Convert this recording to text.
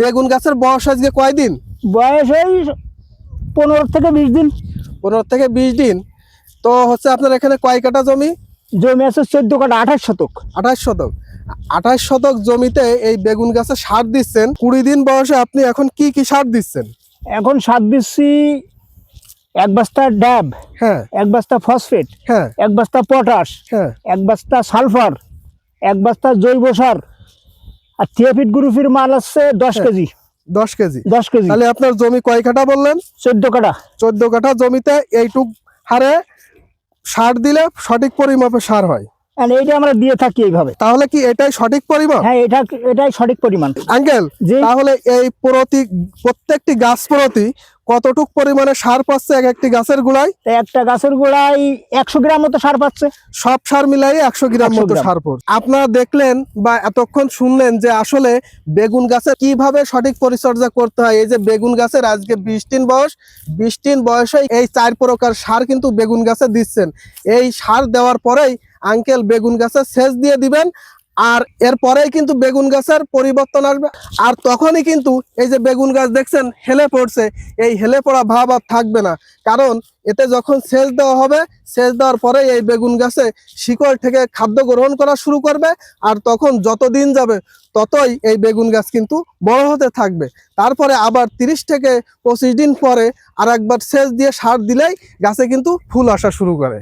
বেগুন গাছের বয়স আজকে কয়দিন? বয়স এই 15 থেকে 20 দিন। 15 থেকে 20 দিন। তো হচ্ছে আপনার এখানে কয় কাঠা জমি? জমি আছে 14 কাঠা, 28 শতক। 28 শতক। 28 শতক জমিতে এই বেগুন গাছে সার দিচ্ছেন। 20 দিন বয়সে আপনি এখন কি কি সার দিচ্ছেন? এখন সার দিচ্ছি 1 বস্তা ড্যাব, হ্যাঁ 1 বস্তা ফসফেট, হ্যাঁ 1 বস্তা পটাশ, হ্যাঁ 1 বস্তা সালফার, 1 বস্তা জৈব সার, আর থিওফিট গ্রুপের মাল আছে 10 কেজি। 10 কেজি। 10 কেজি। তাহলে আপনার জমি কয় কাঠা বললেন? 14 কাঠা। 14 কাঠা জমিতে এইটুক হারে সার দিলে সঠিক পরিমাপে সার হয়। আর এইটা আমরা দিয়ে থাকি এইভাবে। তাহলে কি এটাই সঠিক পরিমাপ? হ্যাঁ, এটাই সঠিক পরিমাণ। আঙ্কেল, জি। তাহলে এই প্রত্যেকটি গাছ প্রতি কতটুক পরিমাণে সার পাচ্ছে এক একটি গাছের গোড়ায়? তো একটা গাছের গোড়ায় 100 গ্রাম মতো সার পাচ্ছে। সব সার মিলাই 100 গ্রাম 100 মতো গ্রাম। সার পড়ছে। আপনারা দেখলেন বা এতক্ষণ শুনলেন যে আসলে বেগুন গাছের কিভাবে সঠিক পরিচর্যা করতে হয়। এই যে বেগুন গাছের আজকে 20 দিন বয়স, 20 দিন বয়সে এই 4 প্রকার সার কিন্তু বেগুন গাছে দিচ্ছেন। এই সার দেওয়ার পরেই আঙ্কেল বেগুন গাছে সেচ দিয়ে দিবেন, আর এরপরেই কিন্তু বেগুন গাছের পরিবর্তন আসবে। আর তখনই কিন্তু এই যে বেগুন গাছ দেখছেন হেলে পড়ছে, এই হেলে পড়া ভাব আর থাকবে না। কারণ এতে যখন সেচ দেওয়া হবে, সেচ দেওয়ার পরে এই বেগুন গাছে শিকড় থেকে খাদ্য গ্রহণ করা শুরু করবে। আর তখন যত দিন যাবে ততই এই বেগুন গাছ কিন্তু বড় হতে থাকবে। তারপরে আবার 30 থেকে 25 দিন পরে আর একবার সেচ দিয়ে সার দিলেই গাছে কিন্তু ফুল আসা শুরু করে।